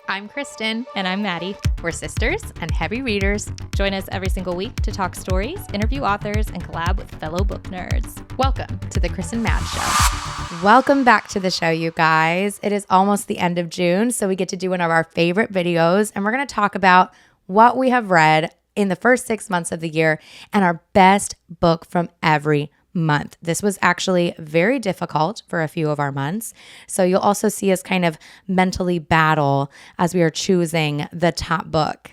I'm Kristen. And I'm Maddie. We're sisters and heavy readers. Join us every single week to talk stories, interview authors, and collab with fellow book nerds. Welcome to the Kristen Mad Show. Welcome back to the show, you guys. It is almost the end of June, so we get to do one of our favorite videos, and we're going to talk about what we have read in the first 6 months of the year and our best book from every month. This was actually very difficult for a few of our months. So you'll also see us kind of mentally battle as we are choosing the top book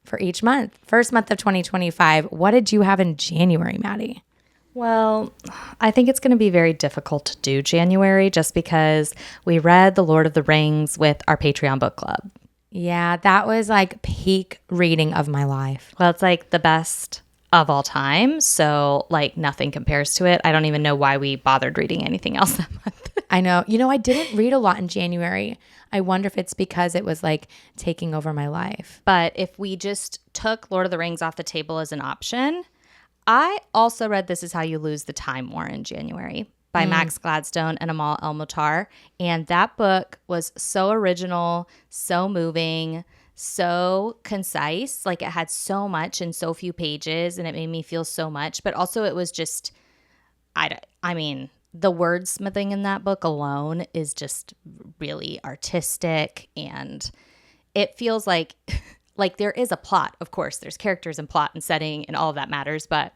for each month. First month of 2025. What did you have in January, Maddie? Well, I think it's going to be very difficult to do January just because we read The Lord of the Rings with our Patreon book club. Yeah, that was like peak reading of my life. Well, it's like the best of all time. So like nothing compares to it. I don't even know why we bothered reading anything else that month. I know. You know, I didn't read a lot in January. I wonder if it's because it was like taking over my life. But if we just took Lord of the Rings off the table as an option, I also read This Is How You Lose the Time War in January by Max Gladstone and Amal El-Mohtar. And that book was so original, so moving, so concise. Like it had so much in so few pages and it made me feel so much. But also it was just, I mean, the wordsmithing in that book alone is just really artistic. And it feels like there is a plot. Of course, there's characters and plot and setting and all of that matters. But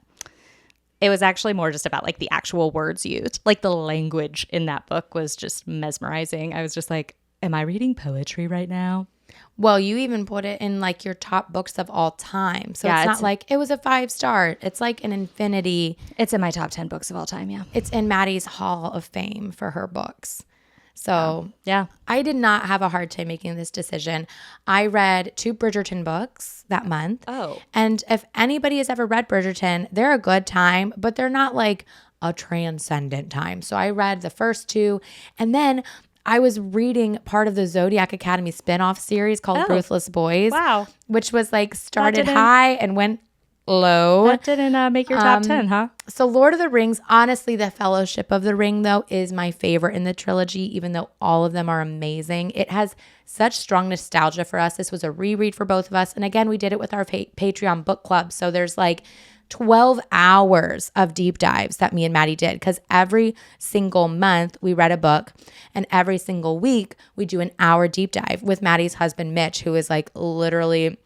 it was actually more just about like the actual words used. Like the language in that book was just mesmerizing. I was just like, am I reading poetry right now? Well, you even put it in like your top books of all time. So yeah, it's not like it was a 5-star. It's like an infinity. It's in my top 10 books of all time, yeah. It's in Maddie's Hall of Fame for her books. So yeah, I did not have a hard time making this decision. I read 2 Bridgerton books that month. Oh. And if anybody has ever read Bridgerton, they're a good time, but they're not like a transcendent time. So I read the first 2, and then I was reading part of the Zodiac Academy spinoff series called Ruthless Boys. Wow. Which was like started high and went low. That didn't make your top 10, huh? So Lord of the Rings, honestly, the Fellowship of the Ring, though, is my favorite in the trilogy, even though all of them are amazing. It has such strong nostalgia for us. This was a reread for both of us. And again, we did it with our Patreon book club. So there's like 12 hours of deep dives that me and Maddie did, because every single month we read a book and every single week we do an hour deep dive with Maddie's husband, Mitch, who is like literally,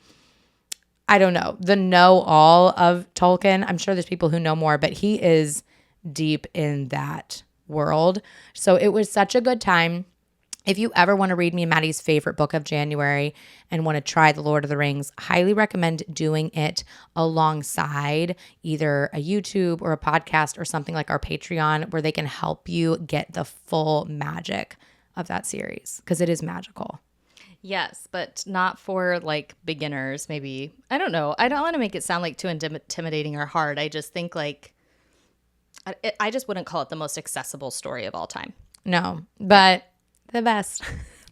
I don't know, the know-all of Tolkien. I'm sure there's people who know more, but he is deep in that world. So it was such a good time. If you ever want to read me and Maddie's favorite book of January and want to try The Lord of the Rings, highly recommend doing it alongside either a YouTube or a podcast or something like our Patreon, where they can help you get the full magic of that series, because it is magical. Yes, but not for like beginners, maybe. I don't know. I don't want to make it sound like too intimidating or hard. I just think like, I just wouldn't call it the most accessible story of all time. No, but the best.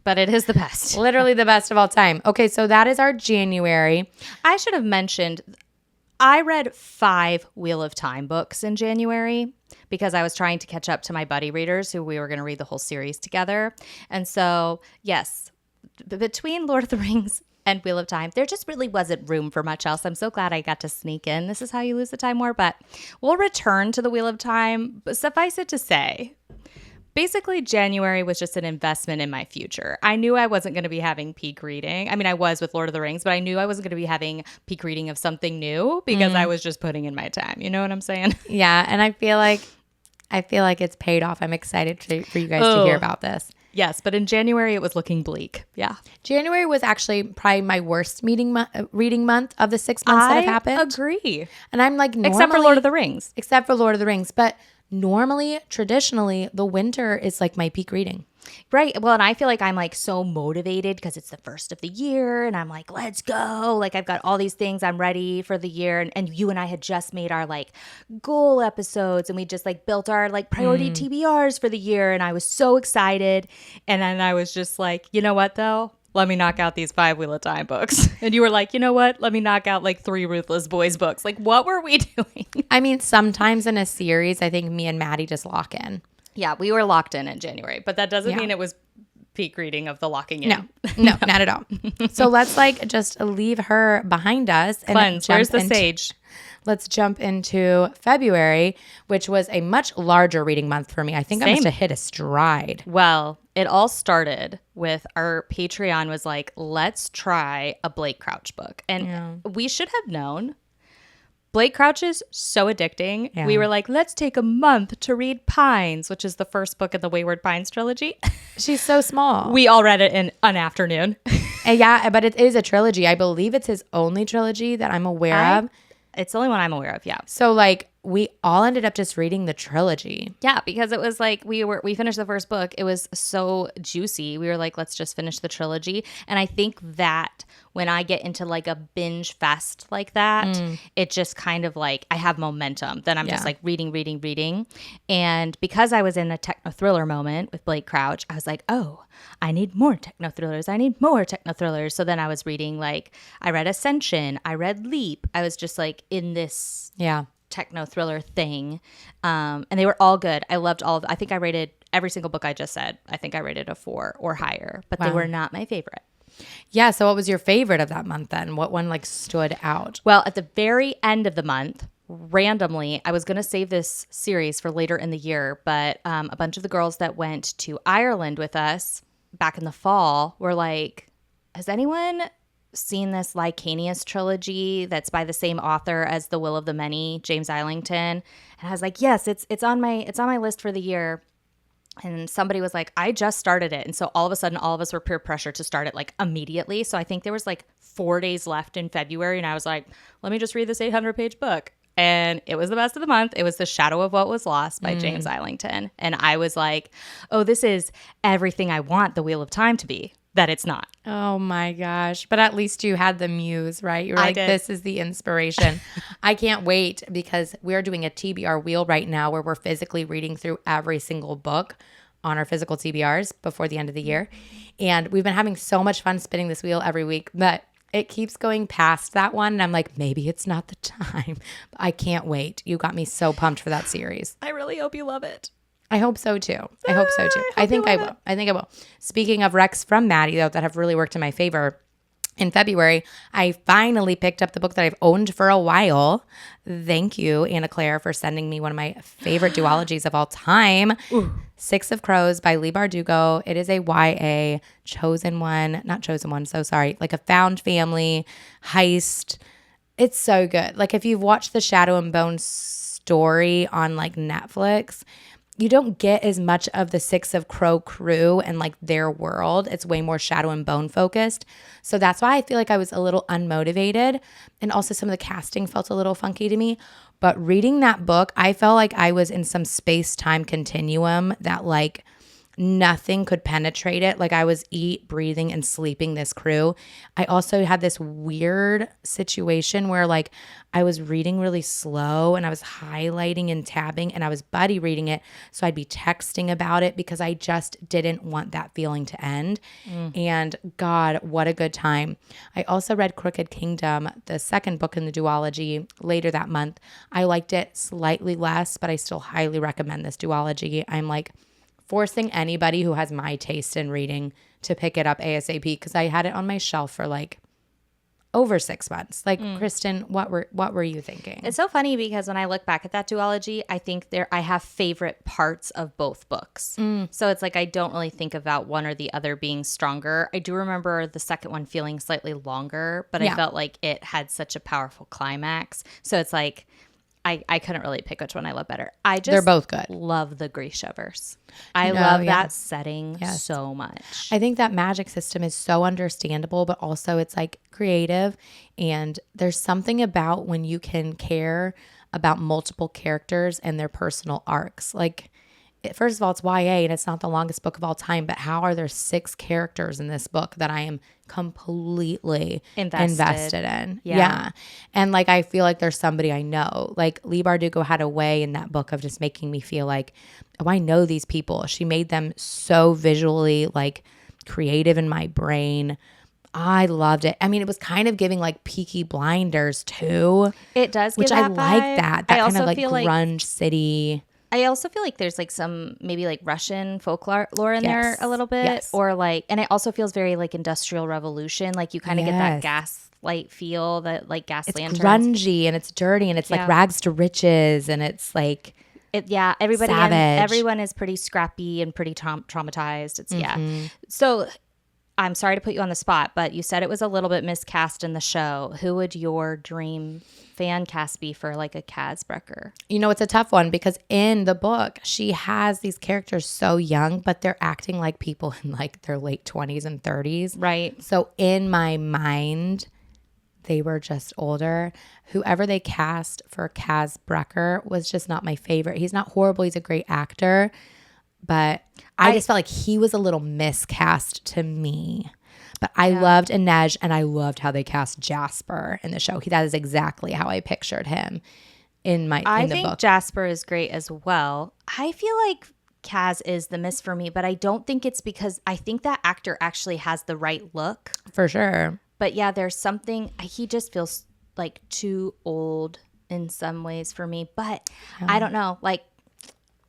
But it is the best. Literally the best of all time. Okay, so that is our January. I should have mentioned, I read 5 Wheel of Time books in January because I was trying to catch up to my buddy readers who we were going to read the whole series together. And so, yes, between Lord of the Rings and Wheel of Time, there just really wasn't room for much else. I'm so glad I got to sneak in This Is How You Lose the Time War, but we'll return to the Wheel of Time. But suffice it to say, basically, January was just an investment in my future. I knew I wasn't going to be having peak reading. I mean, I was with Lord of the Rings, but I knew I wasn't going to be having peak reading of something new because I was just putting in my time. You know what I'm saying? Yeah, and I feel like it's paid off. I'm excited for you guys to hear about this. Yes, but in January, it was looking bleak. Yeah. January was actually probably my worst reading month of the 6 months that have happened. I agree. And I'm like, normally, except for Lord of the Rings. Except for Lord of the Rings. But normally, traditionally, the winter is like my peak reading. Right. Well, and I feel like I'm like so motivated because it's the first of the year and I'm like, let's go. Like I've got all these things. I'm ready for the year. And you and I had just made our like goal episodes and we just like built our like priority TBRs for the year. And I was so excited. And then I was just like, you know what though? Let me knock out these 5 Wheel of Time books. And you were like, you know what? Let me knock out like 3 Ruthless Boys books. Like what were we doing? I mean, sometimes in a series, I think me and Maddie just lock in. Yeah, we were locked in January, but that doesn't mean it was peak reading of the locking in. No, not at all. So let's like just leave her behind us and Cleanse. Where's the sage? Let's jump into February, which was a much larger reading month for me. I think I must have hit a stride. Well, it all started with our Patreon was like, let's try a Blake Crouch book. And we should have known. Blake Crouch is so addicting. Yeah. We were like, let's take a month to read Pines, which is the first book in the Wayward Pines trilogy. She's so small. We all read it in an afternoon. Yeah, but it is a trilogy. I believe it's his only trilogy that I'm aware of. It's the only one I'm aware of, yeah. So like we all ended up just reading the trilogy. Yeah, because it was like we finished the first book. It was so juicy. We were like, let's just finish the trilogy. And I think that when I get into like a binge fest like that, it just kind of like I have momentum. Then I'm just like reading. And because I was in a techno thriller moment with Blake Crouch, I was like, oh, I need more techno thrillers. So then I was reading like I read Ascension, I read Leap. I was just like in this techno thriller thing. And they were all good. I loved all of I think I rated every single book I just said. I think I rated a 4 or higher, but they were not my favorite. Yeah. So what was your favorite of that month then? What one like stood out? Well, at the very end of the month, randomly, I was going to save this series for later in the year, but a bunch of the girls that went to Ireland with us back in the fall were like, has anyone seen this Lycanius trilogy that's by the same author as The Will of the Many, James Islington? And I was like, yes, it's on my list for the year. And somebody was like, I just started it. And so all of a sudden, all of us were peer pressure to start it like immediately. So I think there was like 4 days left in February. And I was like, let me just read this 800-page book. And it was the best of the month. It was The Shadow of What Was Lost by James Islington. And I was like, oh, this is everything I want The Wheel of Time to be. That it's not. Oh my gosh. But at least you had the muse, right? You were like, this is the inspiration. I can't wait because we're doing a TBR wheel right now where we're physically reading through every single book on our physical TBRs before the end of the year. And we've been having so much fun spinning this wheel every week, but it keeps going past that one. And I'm like, maybe it's not the time. I can't wait. You got me so pumped for that series. I really hope you love it. I hope so too. I think I will. Speaking of recs from Maddie, though, that have really worked in my favor, in February, I finally picked up the book that I've owned for a while. Thank you, Anna Claire, for sending me one of my favorite duologies of all time. Ooh. Six of Crows by Leigh Bardugo. It is a YA, like a found family heist. It's so good. Like if you've watched the Shadow and Bone story on like Netflix, you don't get as much of the Six of Crow crew and like their world. It's way more Shadow and Bone focused. So that's why I feel like I was a little unmotivated. And also some of the casting felt a little funky to me. But reading that book, I felt like I was in some space-time continuum that like nothing could penetrate it. Like I was breathing, and sleeping this crew. I also had this weird situation where like I was reading really slow and I was highlighting and tabbing and I was buddy reading it. So I'd be texting about it because I just didn't want that feeling to end. And God, what a good time. I also read Crooked Kingdom, the second book in the duology, later that month. I liked it slightly less, but I still highly recommend this duology. I'm like forcing anybody who has my taste in reading to pick it up ASAP because I had it on my shelf for like over 6 months. Like, Kristen, what were you thinking? It's so funny because when I look back at that duology, I think I have favorite parts of both books. So it's like I don't really think about one or the other being stronger. I do remember the second one feeling slightly longer, but I felt like it had such a powerful climax. So it's like I couldn't really pick which one I love better. They're both good. Love the Grishaverse. I love that setting so much. I think that magic system is so understandable, but also it's like creative. And there's something about when you can care about multiple characters and their personal arcs. Like, first of all, it's YA and it's not the longest book of all time, but how are there 6 characters in this book that I am completely invested in? Yeah. And like, I feel like there's somebody I know. Like Leigh Bardugo had a way in that book of just making me feel like, oh, I know these people. She made them so visually like creative in my brain. I loved it. I mean, it was kind of giving like Peaky Blinders too. It does give which that I like vibe. that kind of like grunge city. I also feel like there's like some maybe like Russian folklore in there a little bit. Yes. Or like, and it also feels very like Industrial Revolution. Like you kind of get that Yes. gas light feel, that like gas It's lanterns. grungy and it's dirty and it's like rags to riches and it's like Everybody savage. and everyone is pretty scrappy and pretty traumatized. It's So I'm sorry to put you on the spot, but you said it was a little bit miscast in the show. Who would your dream fan cast be for like a Kazbrecker? You know, it's a tough one because in the book, she has these characters so young, but they're acting like people in like their late 20s and 30s. Right. So in my mind, they were just older. Whoever they cast for Kazbrecker was just not my favorite. He's not horrible. He's a great actor. But I just felt like he was a little miscast to me. But I loved Inej, and I loved how they cast Jasper in the show. That is exactly how I pictured him in the book. I think Jasper is great as well. I feel like Kaz is the miss for me, but I don't think it's because I think that actor actually has the right look. For sure. But yeah, there's something, he just feels like too old in some ways for me. But I don't know, like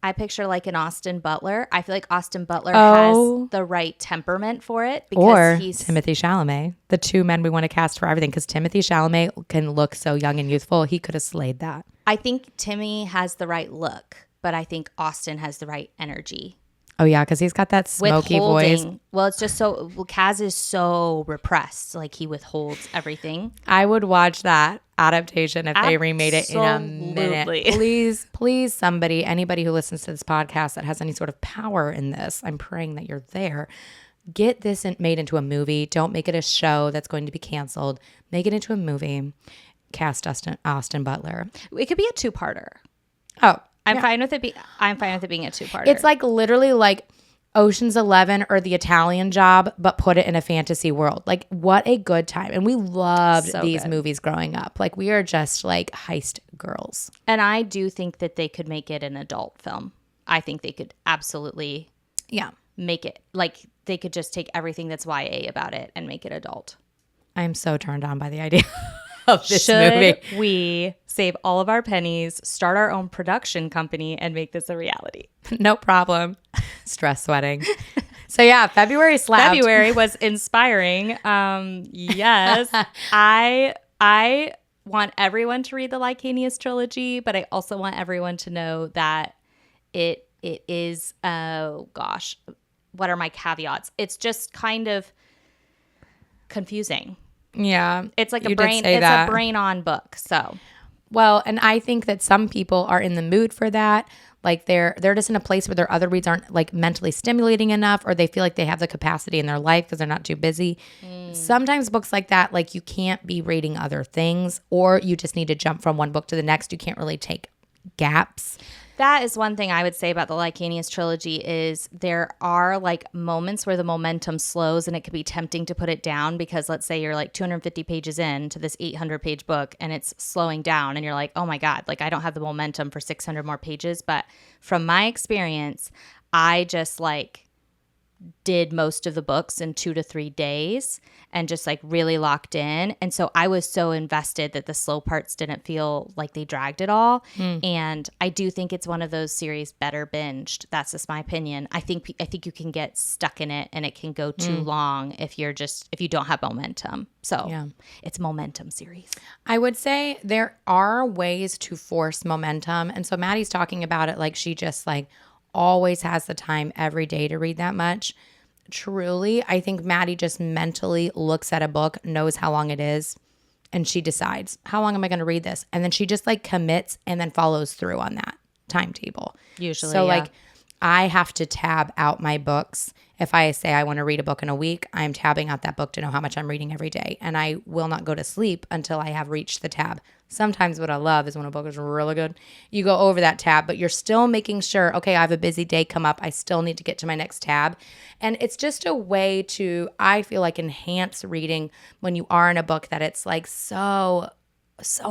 I picture like an Austin Butler. I feel like Austin Butler has the right temperament for it. Because he's Timothée Chalamet, the two men we want to cast for everything. Because Timothée Chalamet can look so young and youthful. He could have slayed that. I think Timmy has the right look, but I think Austin has the right energy. Oh, yeah, because he's got that smoky voice. Well, it's just so, Kaz is so repressed. Like he withholds everything. I would watch that adaptation if they remade it in a minute. Please, anybody who listens to this podcast that has any sort of power in this, I'm praying that you're there. Get this made into a movie. Don't make it a show that's going to be canceled. Make it into a movie. Cast Austin Butler. It could be a two-parter. Oh, I'm fine with it. I'm fine with it being a two-parter. It's like literally like Ocean's 11 or The Italian Job, but put it in a fantasy world. Like what a good time. And we loved these movies growing up. Like we are just like heist girls. And I do think that they could make it an adult film. I think they could absolutely make it. Like they could just take everything that's YA about it and make it adult. I'm so turned on by the idea of this movie. Should we save all of our pennies, start our own production company, and make this a reality? No problem. Stress sweating. So yeah, February slapped. February was inspiring. Yes. I want everyone to read the Lycanius trilogy, but I also want everyone to know that it is, what are my caveats? It's just kind of confusing. Yeah. It's like a brain on book. So, well, and I think that some people are in the mood for that. Like they're just in a place where their other reads aren't like mentally stimulating enough, or they feel like they have the capacity in their life because they're not too busy. Sometimes books like that, like you can't be reading other things, or you just need to jump from one book to the next. You can't really take gaps. That is one thing I would say about the Lycanius trilogy is there are like moments where the momentum slows and it could be tempting to put it down because let's say you're like 250 pages in to this 800-page book and it's slowing down and you're like, oh my God, like I don't have the momentum for 600 more pages. But from my experience, I just like did most of the books in 2 to 3 days and just like really locked in. And so I was so invested that the slow parts didn't feel like they dragged at all. And I do think it's one of those series better binged. That's just my opinion. I think you can get stuck in it and it can go too long if you don't have momentum. So it's a momentum series. I would say there are ways to force momentum. And so Maddie's talking about it like she just like always has the time every day to read that much. Truly, I think Maddie just mentally looks at a book, knows how long it is, and she decides, how long am I going to read this? And then she just like commits and then follows through on that timetable. Usually, so like I have to tab out my books. If I say I want to read a book in a week, I'm tabbing out that book to know how much I'm reading every day. And I will not go to sleep until I have reached the tab. Sometimes what I love is when a book is really good, you go over that tab, but you're still making sure, okay, I have a busy day come up. I still need to get to my next tab. And it's just a way to, I feel like, enhance reading when you are in a book that it's like so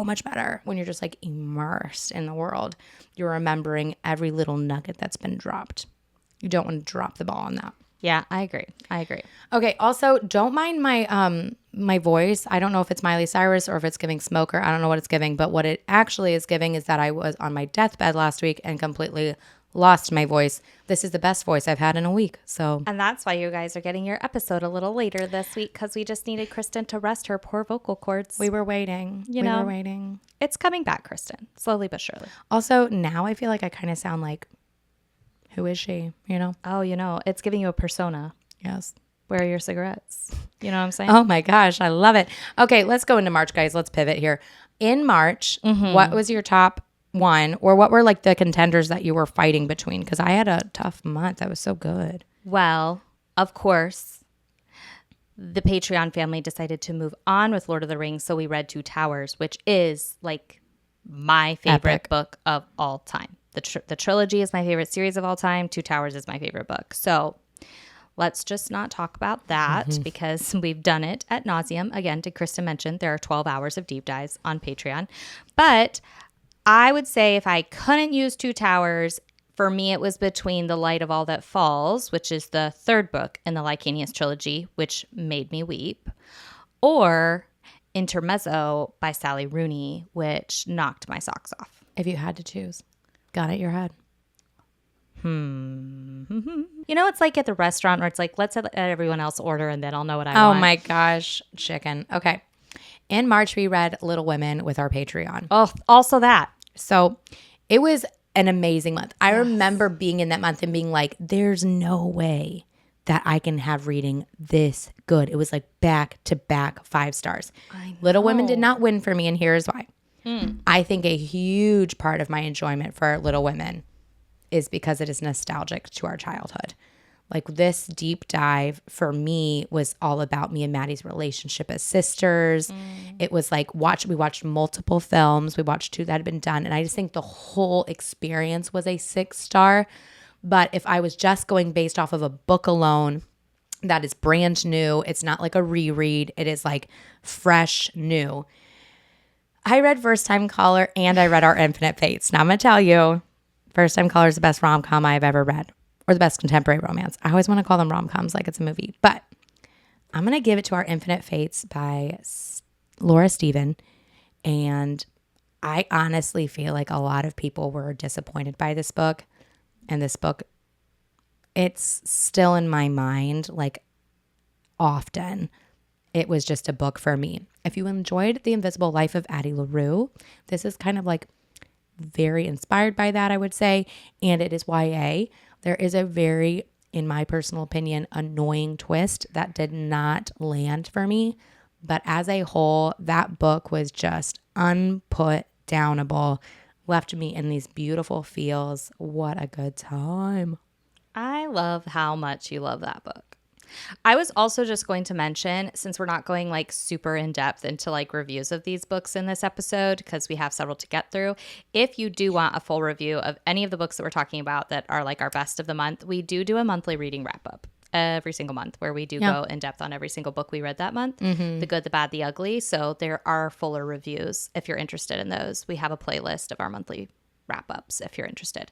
much better when you're just like immersed in the world. You're remembering every little nugget that's been dropped. You don't want to drop the ball on that. Yeah, I agree. Okay. Also, don't mind my my voice. I don't know if it's Miley Cyrus or if it's giving smoker. I don't know what it's giving, but what it actually is giving is that I was on my deathbed last week and completely lost my voice. This is the best voice I've had in a week. So, And that's why you guys are getting your episode a little later this week, because we just needed Kristen to rest her poor vocal cords. we were waiting. We were waiting. It's coming back, Kristen, slowly but surely. Also, now I feel like I kind of sound like, who is she? You know? Oh, it's giving you a persona. Yes. Where are your cigarettes? You know what I'm saying? Oh my gosh, I love it. Okay, let's go into March, guys. Let's pivot here. In March, what was your top one, or what were like the contenders that you were fighting between? Because I had a tough month. That was so good. Well, of course, the Patreon family decided to move on with Lord of the Rings, so we read Two Towers, which is like my favorite Epic. book of all time. The trilogy is my favorite series of all time. Two Towers is my favorite book. So let's just not talk about that because we've done it ad nauseum. Again, did Kristen mention there are 12 hours of deep dives on Patreon. But I would say if I couldn't use Two Towers, for me it was between The Light of All That Falls, which is the third book in the Lycanius trilogy, which made me weep, or Intermezzo by Sally Rooney, which knocked my socks off. If you had to choose, gun at your head. It's like at the restaurant where it's like, let's let everyone else order and then I'll know what I want. Oh my gosh, chicken. Okay. In March, we read Little Women with our Patreon. Oh, also that. So it was an amazing month. I remember being in that month and being like, there's no way that I can have reading this good. It was like back to back 5 stars. Little Women did not win for me, and here's why. I think a huge part of my enjoyment for Little Women is because it is nostalgic to our childhood. Like this deep dive for me was all about me and Maddie's relationship as sisters. It was like we watched multiple films. We watched 2 that had been done. And I just think the whole experience was a 6-star. But if I was just going based off of a book alone, that is brand new. It's not like a reread. It is like fresh, new. I read First Time Caller and I read Our Infinite Fates. Now I'm going to tell you, First Time Caller is the best rom-com I've ever read. Or the best contemporary romance. I always want to call them rom-coms like it's a movie. But I'm going to give it to Our Infinite Fates by Laura Stephen. And I honestly feel like a lot of people were disappointed by this book. And this book, it's still in my mind, like often. It was just a book for me. If you enjoyed The Invisible Life of Addie LaRue, this is kind of like very inspired by that, I would say. And it is YA. There is a very, in my personal opinion, annoying twist that did not land for me. But as a whole, that book was just unput downable, left me in these beautiful feels. What a good time. I love how much you love that book. I was also just going to mention, since we're not going like super in depth into like reviews of these books in this episode, because we have several to get through, if you do want a full review of any of the books that we're talking about that are like our best of the month, we do a monthly reading wrap up every single month where we do go in depth on every single book we read that month, the good, the bad, the ugly. So there are fuller reviews if you're interested in those. We have a playlist of our monthly wrap ups if you're interested.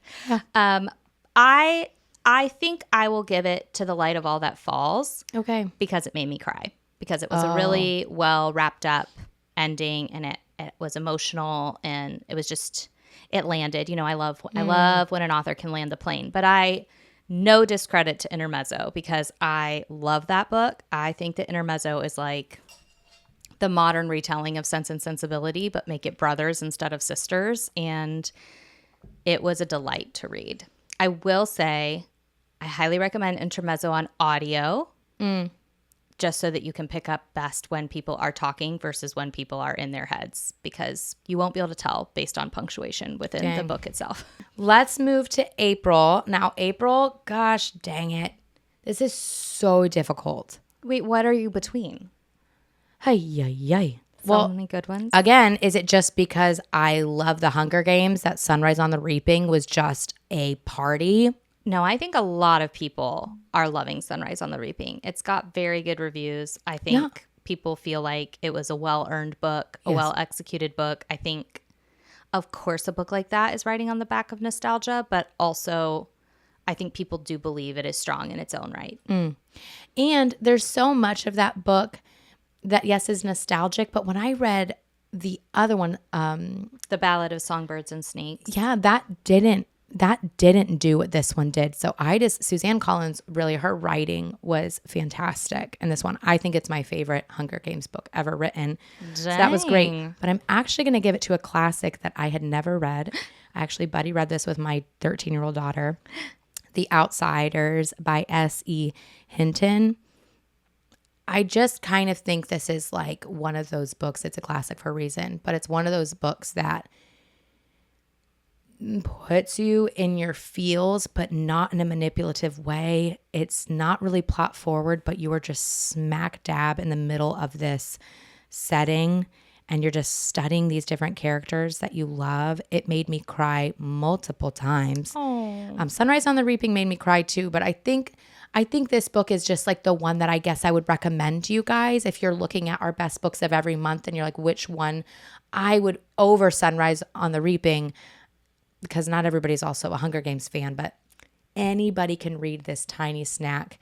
I think I will give it to The Light of All That Falls. Okay. Because it made me cry. Because it was a really well wrapped up ending, and it was emotional, and it was just, it landed. I love when an author can land the plane. But no discredit to Intermezzo, because I love that book. I think that Intermezzo is like the modern retelling of Sense and Sensibility, but make it brothers instead of sisters. And it was a delight to read. I will say, I highly recommend Intermezzo on audio, just so that you can pick up best when people are talking versus when people are in their heads, because you won't be able to tell based on punctuation within the book itself. Let's move to April. Now, April, gosh dang it. This is so difficult. Wait, what are you between? Hey. So many good ones. Again, is it just because I love the Hunger Games that Sunrise on the Reaping was just a party? No, I think a lot of people are loving Sunrise on the Reaping. It's got very good reviews. I think people feel like it was a well-earned book, a well-executed book. I think, of course, a book like that is riding on the back of nostalgia, but also I think people do believe it is strong in its own right. And there's so much of that book that, yes, is nostalgic. But when I read the other one, The Ballad of Songbirds and Snakes. yeah, that didn't do what this one did. So Suzanne Collins, really, her writing was fantastic. And this one, I think it's my favorite Hunger Games book ever written. So that was great. Dang. But I'm actually going to give it to a classic that I had never read. Actually, Buddy read this with my 13-year-old daughter, The Outsiders by S.E. Hinton. I just kind of think this is like one of those books. It's a classic for a reason, but it's one of those books that puts you in your feels, but not in a manipulative way. It's not really plot forward, but you are just smack dab in the middle of this setting and you're just studying these different characters that you love. It made me cry multiple times. Sunrise on the Reaping made me cry too, but I think this book is just like the one that I guess I would recommend to you guys if you're looking at our best books of every month and you're like, which one I would over Sunrise on the Reaping, because not everybody's also a Hunger Games fan, but anybody can read this tiny snack,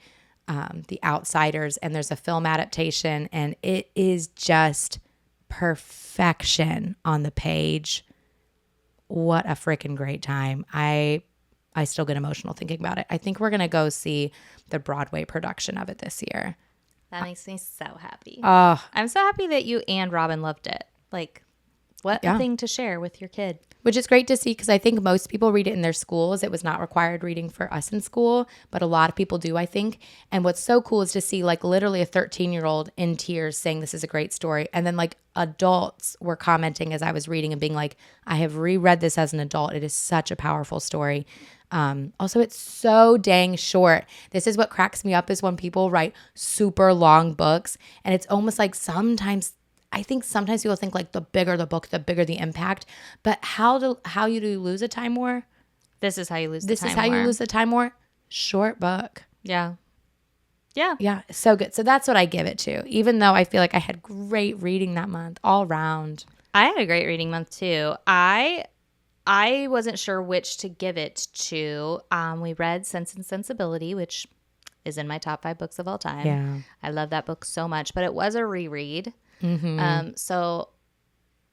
The Outsiders, and there's a film adaptation, and it is just perfection on the page. What a freaking great time. I still get emotional thinking about it. I think we're going to go see the Broadway production of it this year. That makes me so happy. Oh, I'm so happy that you and Robin loved it. Like, what a thing to share with your kid. which is great to see because I think most people read it in their schools. It was not required reading for us in school, but a lot of people do, I think. And what's so cool is to see like literally a 13-year-old in tears saying this is a great story. And then like adults were commenting as I was reading and being like, I have reread this as an adult. It is such a powerful story. Also, it's so dang short. This is what cracks me up is when people write super long books and it's almost like I think sometimes people think like the bigger the book, the bigger the impact. But how do you lose a time war? This is how you lose This the is time how war. you lose a time war. Short book. Yeah. Yeah. Yeah, so good. So that's what I give it to, even though I feel like I had great reading that month all round. I had a great reading month too. I wasn't sure which to give it to. We read Sense and Sensibility, which is in my top 5 books of all time. Yeah. I love that book so much, but it was a reread. So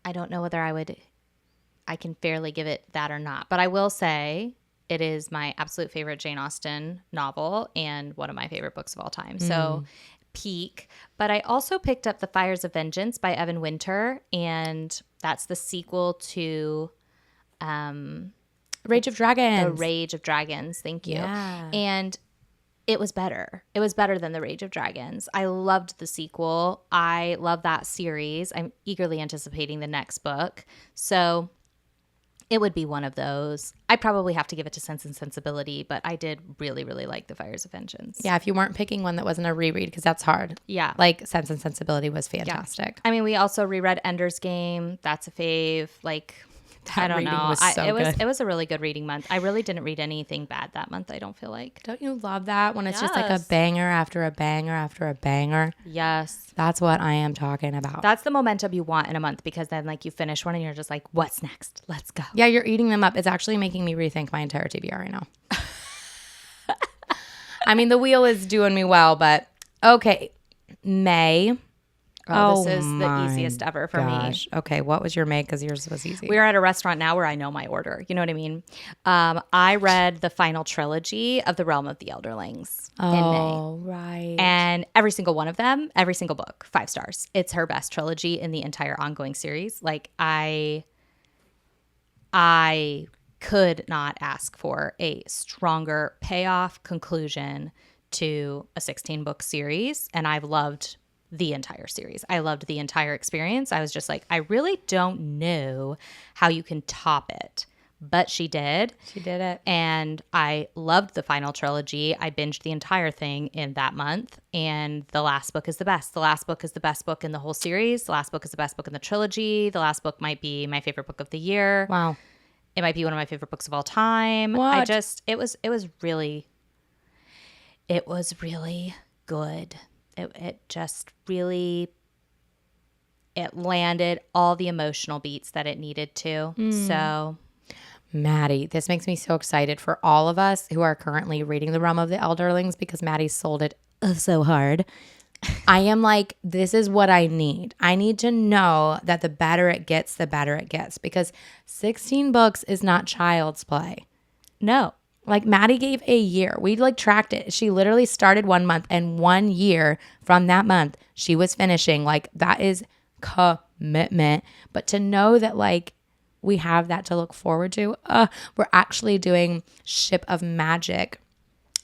I don't know whether I can fairly give it that or not. But I will say it is my absolute favorite Jane Austen novel and one of my favorite books of all time. So peak. But I also picked up The Fires of Vengeance by Evan Winter, and that's the sequel to Rage of Dragons. The Rage of Dragons. Thank you. Yeah. And it was better. It was better than The Rage of Dragons. I loved the sequel. I love that series. I'm eagerly anticipating the next book. So it would be one of those. I probably have to give it to Sense and Sensibility, but I did really, really like The Fires of Vengeance. Yeah, if you weren't picking one that wasn't a reread, because that's hard. Yeah. Like Sense and Sensibility was fantastic. I mean, we also reread Ender's Game. That's a fave. Like, I don't reading know. was so good. It was a really good reading month. I really didn't read anything bad that month, I don't feel like. Don't you love that when it's just like a Yes. banger after a banger after a banger? Yes. That's what I am talking about. That's the momentum you want in a month, because then like you finish one and you're just like, what's next? Let's go. Yeah, you're eating them up. It's actually making me rethink my entire TBR right now. I mean, the wheel is doing me well, but okay. May. Oh, this is the easiest ever for me. Okay, what was your May? Because yours was easy. We're at a restaurant now where I know my order. You know what I mean? I read the final trilogy of The Realm of the Elderlings in May. Oh, right. And every single one of them, every single book, 5 stars. It's her best trilogy in the entire ongoing series. Like I could not ask for a stronger payoff conclusion to a 16-book series. And I've loved the entire series. I loved the entire experience. I was just like, I really don't know how you can top it. But she did. She did it. And I loved the final trilogy. I binged the entire thing in that month. And the last book is the best. The last book is the best book in the whole series. The last book is the best book in the trilogy. The last book might be my favorite book of the year. Wow. It might be one of my favorite books of all time. What? It was really good. It just really, it landed all the emotional beats that it needed to. So Maddie, this makes me so excited for all of us who are currently reading The Realm of the Elderlings because Maddie sold it so hard. I am like, this is what I need. I need to know that the better it gets, the better it gets, because 16 books is not child's play. No. Like Maddie gave a year. We like tracked it. She literally started 1 month, and 1 year from that month, she was finishing. Like that is commitment. But to know that like we have that to look forward to, we're actually doing Ship of Magic,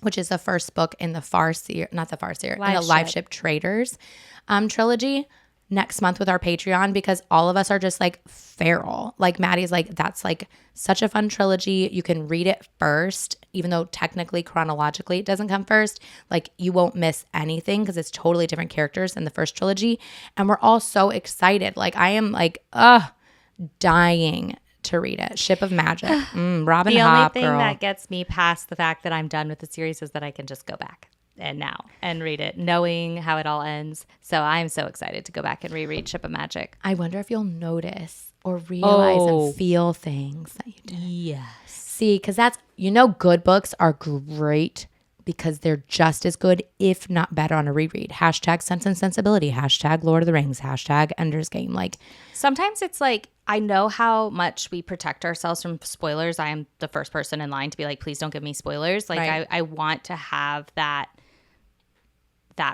which is the first book in the Farseer, not the Farseer, in the Live Ship Traders trilogy next month with our Patreon, because all of us are just like feral. Like Maddie's like, that's like such a fun trilogy. You can read it first, even though technically chronologically it doesn't come first. Like you won't miss anything because it's totally different characters than the first trilogy. And we're all so excited. Like I am like, dying to read it. Ship of Magic. Robin The Hobb, only thing girl. that gets me past the fact that I'm done with the series is that I can just go back and read it, knowing how it all ends. So I'm so excited to go back and reread Ship of Magic. I wonder if you'll notice or realize and feel things that you did. Yes. See, because that's, good books are great because they're just as good, if not better, on a reread. Hashtag Sense and Sensibility. Hashtag Lord of the Rings. Hashtag Ender's Game. Like sometimes it's like, I know how much we protect ourselves from spoilers. I am the first person in line to be like, please don't give me spoilers. Like right. I want to have that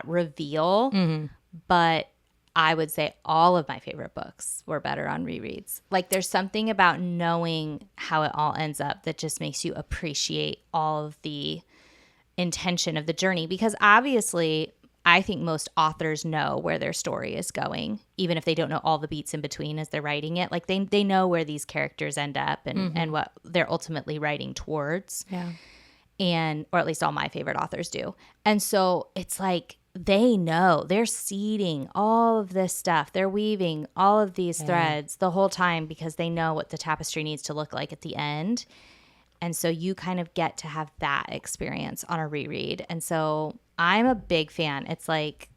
reveal, but I would say all of my favorite books were better on rereads. Like there's something about knowing how it all ends up that just makes you appreciate all of the intention of the journey, because obviously I think most authors know where their story is going, even if they don't know all the beats in between as they're writing it. Like they know where these characters end up and what they're ultimately writing towards. Yeah. Or at least all my favorite authors do. And so it's like they know they're seeding all of this stuff. They're weaving all of these threads the whole time because they know what the tapestry needs to look like at the end. And so you kind of get to have that experience on a reread. And so I'm a big fan. It's like,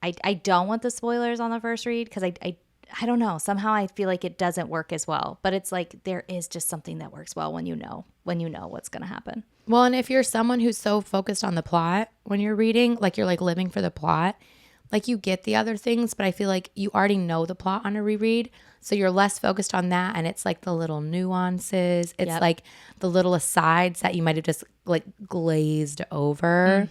I don't want the spoilers on the first read because I don't know. Somehow I feel like it doesn't work as well. But it's like there is just something that works well when you know what's going to happen. Well, and if you're someone who's so focused on the plot when you're reading, like you're like living for the plot, like you get the other things, but I feel like you already know the plot on a reread. So you're less focused on that. And it's like the little nuances. It's like the little asides that you might have just like glazed over.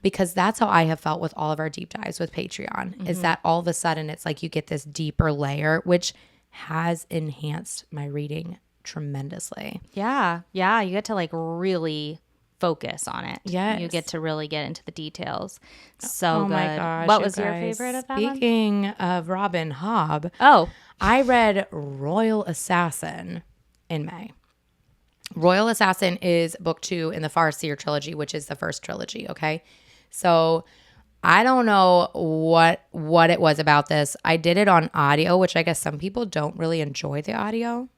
Because that's how I have felt with all of our deep dives with Patreon, is that all of a sudden it's like you get this deeper layer, which has enhanced my reading tremendously. Yeah. Yeah. You get to like really focus on it. Yes. You get to really get into the details. So Oh good. my gosh. What you was your guys. favorite of that one? Speaking of Robin Hobb, I read Royal Assassin in May. Royal Assassin is book 2 in the Farseer trilogy, which is the first trilogy, okay? So I don't know what it was about this. I did it on audio, which I guess some people don't really enjoy the audio,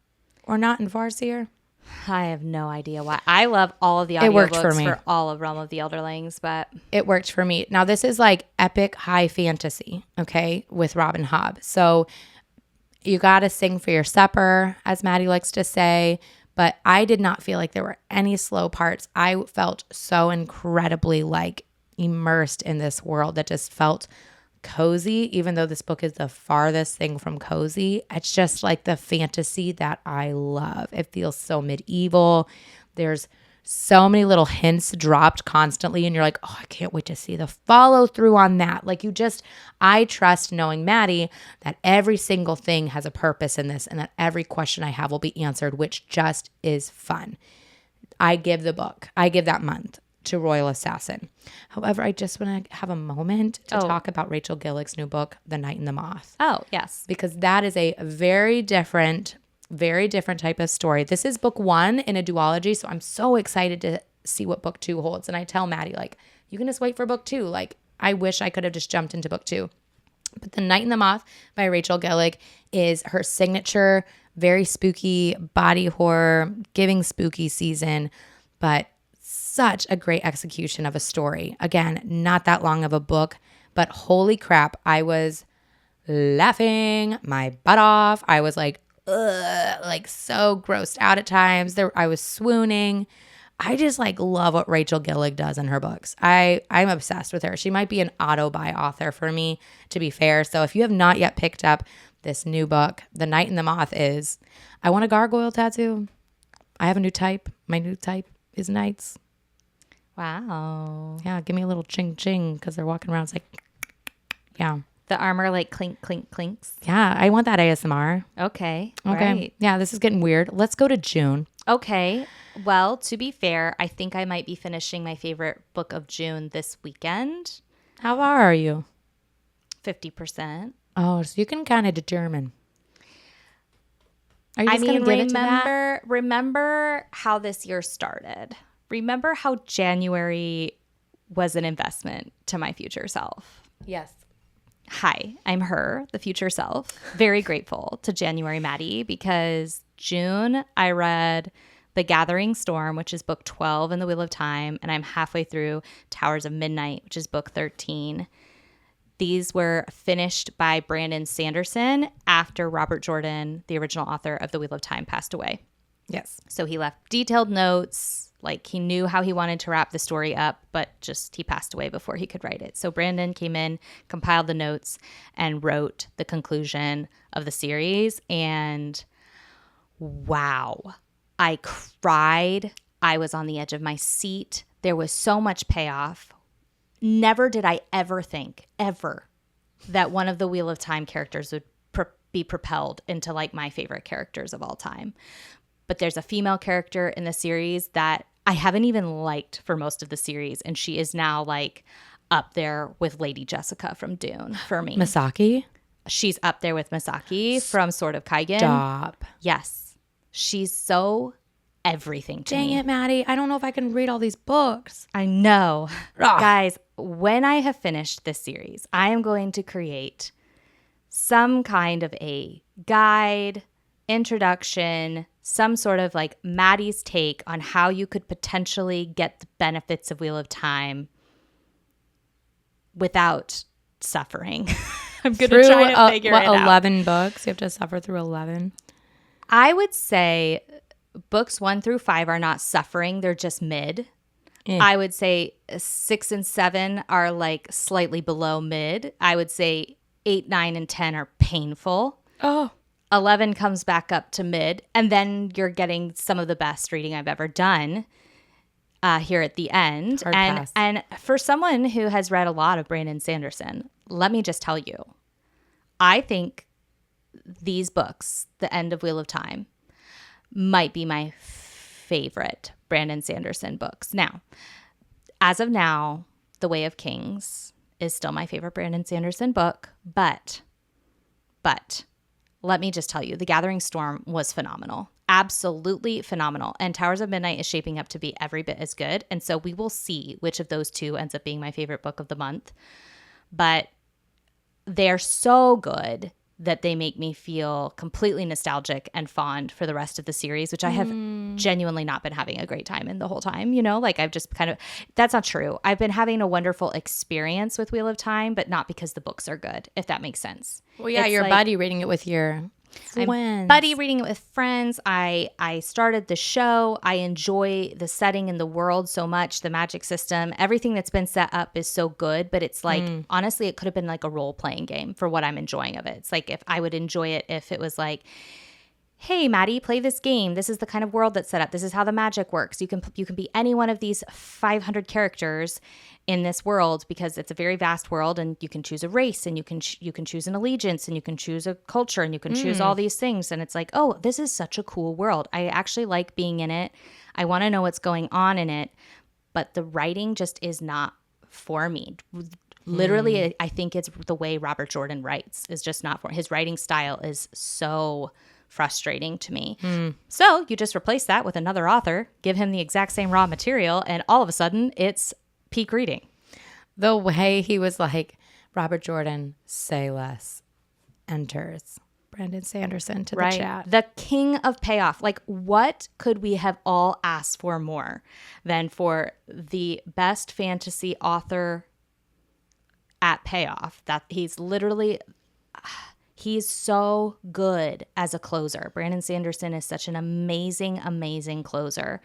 or not in Farseer. have no idea why. I love all of the It worked for audiobooks me. for all of Realm of the Elderlings, but It worked for me. Now, this is like epic high fantasy, okay, with Robin Hobb. So you got to sing for your supper, as Maddie likes to say. But I did not feel like there were any slow parts. I felt so incredibly like immersed in this world that just felt cozy, even though this book is the farthest thing from cozy. It's just like the fantasy that I love. It feels so medieval. There's so many little hints dropped constantly, and you're like, oh, I can't wait to see the follow through on that. Like I trust, knowing Maddie, that every single thing has a purpose in this, and that every question I have will be answered, which just is fun. I give that month to Royal Assassin. However, I just want to have a moment to talk about Rachel Gillick's new book, The Night and the Moth. oh, yes. Because that is a very different type of story. This is book 1 in a duology, so I'm so excited to see what book 2 holds. And I tell Maddie, like, you can just wait for book 2. Like, I wish I could have just jumped into book 2. But The Night and the Moth by Rachel Gillick is her signature, very spooky body horror, giving spooky season, but such a great execution of a story. Again, not that long of a book, but holy crap, I was laughing my butt off. I was like, ugh, like so grossed out at times. I was swooning. I just like love what Rachel Gillig does in her books. I'm obsessed with her. She might be an auto-buy author for me, to be fair. So if you have not yet picked up this new book, The Knight and the Moth is, I want a gargoyle tattoo. I have a new type. My new type is knights. Wow. Yeah, give me a little ching ching because they're walking around. It's like, yeah. The armor like clink, clink, clinks. Yeah, I want that ASMR. Okay. Okay. Right. Yeah, this is getting weird. Let's go to June. Okay. Well, to be fair, I think I might be finishing my favorite book of June this weekend. How far are you? 50%. Oh, so you can kind of determine. Are you just going to give it to that? Remember how this year started. Remember how January was an investment to my future self. Yes. Hi, I'm her, the future self. Very grateful to January Maddie because June I read The Gathering Storm, which is book 12 in the Wheel of Time, and I'm halfway through Towers of Midnight, which is book 13. These were finished by Brandon Sanderson after Robert Jordan, the original author of The Wheel of Time, passed away. Yes. So he left detailed notes, like he knew how he wanted to wrap the story up, but just he passed away before he could write it. So Brandon came in, compiled the notes, and wrote the conclusion of the series. And wow, I cried. I was on the edge of my seat. There was so much payoff. Never did I ever think, ever, that one of the Wheel of Time characters would be propelled into like my favorite characters of all time. But there's a female character in the series that I haven't even liked for most of the series. And she is now like up there with Lady Jessica from Dune for me. Misaki? She's up there with Misaki from Sword of Kaigen. Stop. Yes. She's so everything to me. Dang it, Maddie. I don't know if I can read all these books. I know. Ugh. Guys, when I have finished this series, I am going to create some kind of a guide, introduction, some sort of like Maddie's take on how you could potentially get the benefits of Wheel of Time without suffering. I'm going to try to figure it out. 11 books? You have to suffer through 11? I would say books 1 through 5 are not suffering. They're just mid. I would say 6 and 7 are like slightly below mid. I would say 8, 9, and 10 are painful. Oh. 11 comes back up to mid, and then you're getting some of the best reading I've ever done here at the end. Hard pass. And for someone who has read a lot of Brandon Sanderson, let me just tell you, I think these books, The End of Wheel of Time, might be my favorite Brandon Sanderson books. Now, as of now, The Way of Kings is still my favorite Brandon Sanderson book, but let me just tell you, The Gathering Storm was phenomenal. Absolutely phenomenal. And Towers of Midnight is shaping up to be every bit as good. And so we will see which of those two ends up being my favorite book of the month. But they're so good that they make me feel completely nostalgic and fond for the rest of the series, which I have genuinely not been having a great time in the whole time. You know, like I've just kind of, that's not true. I've been having a wonderful experience with Wheel of Time, but not because the books are good, if that makes sense. Well, yeah, It's your like, buddy reading it with your friends. buddy reading it with friends. I started the show. I enjoy the setting and the world so much, the magic system, everything that's been set up is so good, but it's like, honestly, it could have been like a role-playing game for what I'm enjoying of it. It's like if I would enjoy it if it was like, hey, Maddie, play this game. This is the kind of world that's set up. This is how the magic works. You can be any one of these 500 characters in this world because it's a very vast world, and you can choose a race, and you can choose an allegiance, and you can choose a culture, and you can choose all these things. And it's like, oh, this is such a cool world. I actually like being in it. I want to know what's going on in it, but the writing just is not for me. Literally, I think it's the way Robert Jordan writes is just not for his writing style is so frustrating to me. So you just replace that with another author, give him the exact same raw material, and all of a sudden it's peak reading. The way he was like, Robert Jordan, say less, enters Brandon Sanderson to the chat. The king of payoff. Like, what could we have all asked for more than for the best fantasy author at payoff? That he's literally... He's so good as a closer. Brandon Sanderson is such an amazing, amazing closer.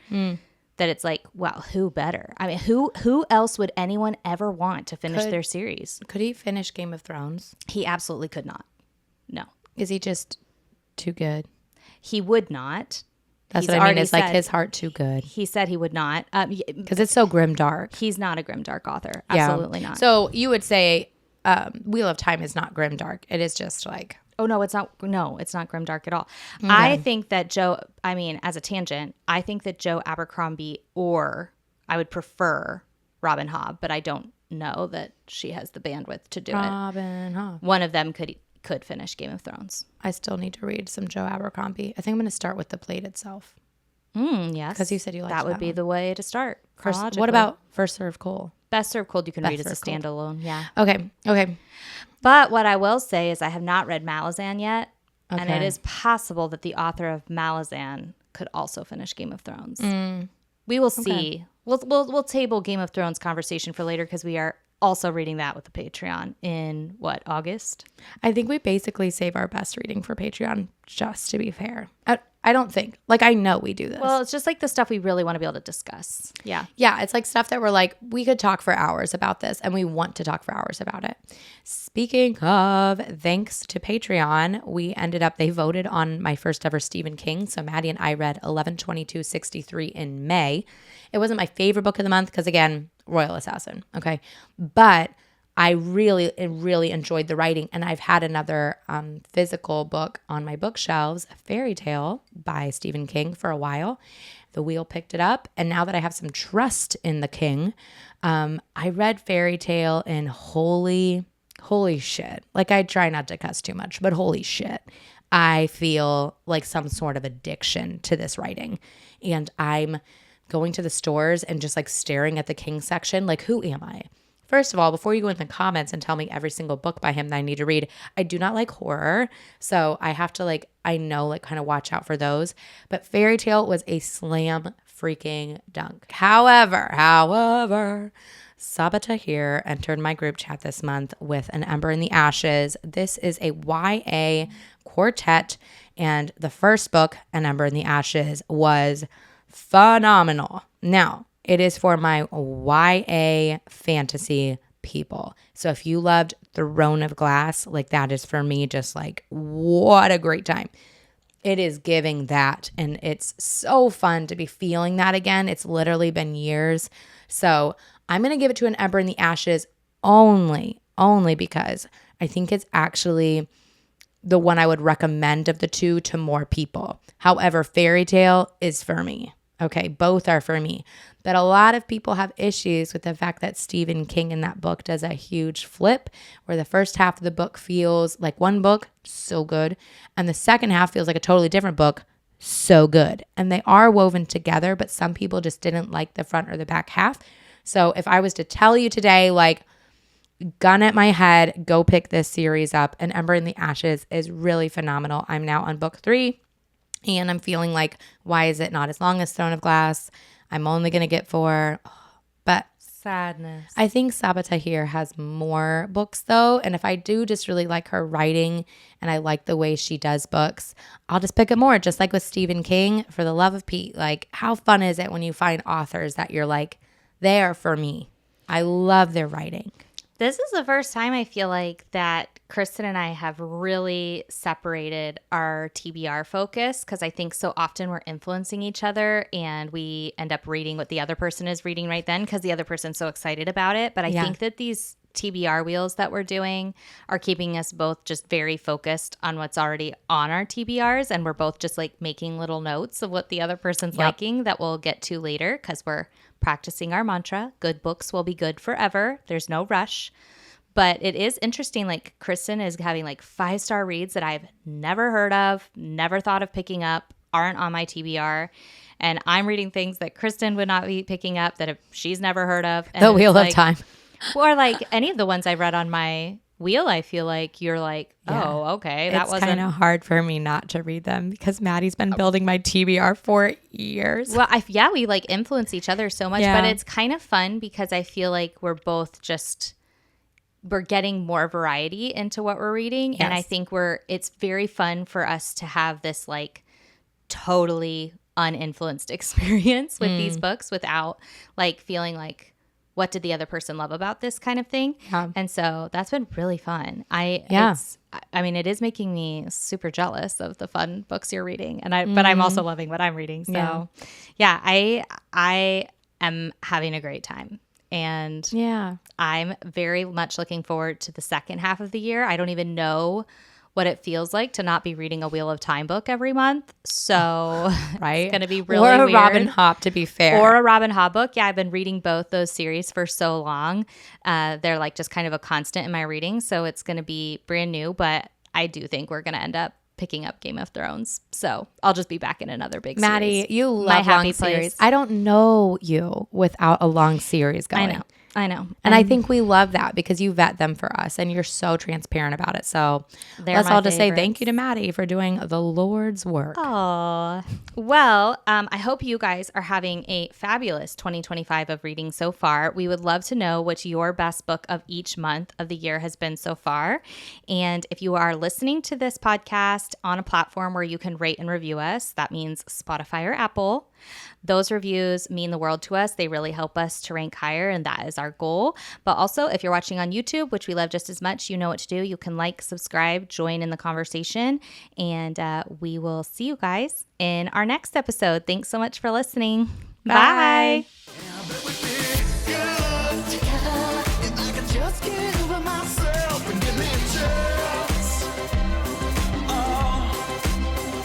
that it's like, well, who better? I mean, who else would anyone ever want to finish their series? Could he finish Game of Thrones? He absolutely could not. No. Is he just too good? He would not. That's what I mean. It's like his heart too good. He said he would not. Because it's so grim dark. He's not a grim dark author. Absolutely not. So you would say Wheel of Time is not grim dark. It is just like... Oh, no, it's not. No, it's not grimdark at all. Okay. I think that as a tangent, I think that Joe Abercrombie, or I would prefer Robin Hobb, but I don't know that she has the bandwidth to do Robin Hobb. One of them could finish Game of Thrones. I still need to read some Joe Abercrombie. I think I'm going to start with the plate itself. Yes. Because you said you liked that would be the way to start. What about First Serve Cold? Best Served Cold you can read as a standalone. Yeah. Okay. But what I will say is I have not read Malazan yet. Okay. And it is possible that the author of Malazan could also finish Game of Thrones. We will see. We'll table Game of Thrones conversation for later because we are also reading that with the Patreon in August? I think we basically save our best reading for Patreon, just to be fair. I don't think. I know we do this. Well, it's just the stuff we really want to be able to discuss. Yeah. Yeah, it's stuff that we're we could talk for hours about this, and we want to talk for hours about it. Speaking of, thanks to Patreon, they voted on my first ever Stephen King. So Maddie and I read 11/22/63 in May. It wasn't my favorite book of the month because, again, Royal Assassin. Okay. But I really, really enjoyed the writing. And I've had another physical book on my bookshelves, Fairy Tale by Stephen King, for a while. The Wheel picked it up. And now that I have some trust in the King, I read Fairy Tale and holy shit. I try not to cuss too much, but holy shit. I feel some sort of addiction to this writing. And I'm going to the stores and just staring at the King section. Who am I? First of all, before you go in the comments and tell me every single book by him that I need to read, I do not like horror. So I have to kind of watch out for those. But Fairy Tale was a slam freaking dunk. However, Saba Tahir entered my group chat this month with An Ember in the Ashes. This is a YA quartet. And the first book, An Ember in the Ashes, was phenomenal. Now, it is for my YA fantasy people. So if you loved Throne of Glass, that is for me just what a great time. It is giving that, and it's so fun to be feeling that again. It's literally been years. So I'm going to give it to An Ember in the Ashes only because I think it's actually the one I would recommend of the two to more people. However, Fairy Tale is for me. Okay, both are for me. But a lot of people have issues with the fact that Stephen King in that book does a huge flip where the first half of the book feels like one book, so good, and the second half feels like a totally different book, so good. And they are woven together, but some people just didn't like the front or the back half. So if I was to tell you today, gun at my head, go pick this series up. An Ember in the Ashes is really phenomenal. I'm now on book 3. And I'm feeling why is it not as long as Throne of Glass? I'm only going to get 4. But sadness. I think Saba Tahir has more books, though. And if I do just really like her writing and I like the way she does books, I'll just pick up more. Just like with Stephen King, for the love of Pete. How fun is it when you find authors that you're they are for me? I love their writing. This is the first time I feel that Kristen and I have really separated our TBR focus, because I think so often we're influencing each other and we end up reading what the other person is reading right then because the other person's so excited about it. But I think that these TBR wheels that we're doing are keeping us both just very focused on what's already on our TBRs, and we're both just making little notes of what the other person's liking that we'll get to later because we're practicing our mantra. Good books will be good forever. There's no rush. But it is interesting, Kristen is having 5-star reads that I've never heard of, never thought of picking up, aren't on my TBR. And I'm reading things that Kristen would not be picking up that she's never heard of. And the Wheel of Time. Or any of the ones I read on my wheel, I feel you're oh, okay. That wasn't kind of hard for me not to read them because Maddie's been building my TBR for years. Well, we influence each other so much, but it's kind of fun because I feel we're both we're getting more variety into what we're reading. Yes. And I think it's very fun for us to have this totally uninfluenced experience with these books without like feeling like, what did the other person love about this kind of thing? Yeah. And so that's been really fun. I mean, it is making me super jealous of the fun books you're reading, but I'm also loving what I'm reading. So yeah, I am having a great time. And I'm very much looking forward to the second half of the year. I don't even know what it feels like to not be reading a Wheel of Time book every month. So it's going to be really weird. Or a weird. Robin Hobb, to be fair. Or a Robin Hobb book. Yeah, I've been reading both those series for so long. They're like just kind of a constant in my reading. So it's going to be brand new, but I do think we're going to end up picking up Game of Thrones. So I'll just be back in another big Maddie, series. you love My happy long series. place. I don't know you without a long series going. I know. And I think we love that because you vet them for us and you're so transparent about it. So let's all just say thank you to Maddie for doing the Lord's work. Oh, well, I hope you guys are having a fabulous 2025 of reading so far. We would love to know what your best book of each month of the year has been so far. And if you are listening to this podcast on a platform where you can rate and review us, that means Spotify or Apple. Those reviews mean the world to us. They really help us to rank higher, and that is our goal. But also, if you're watching on YouTube, which we love just as much, you know what to do. You can like, subscribe, join in the conversation, and we will see you guys in our next episode. Thanks so much for listening. Bye.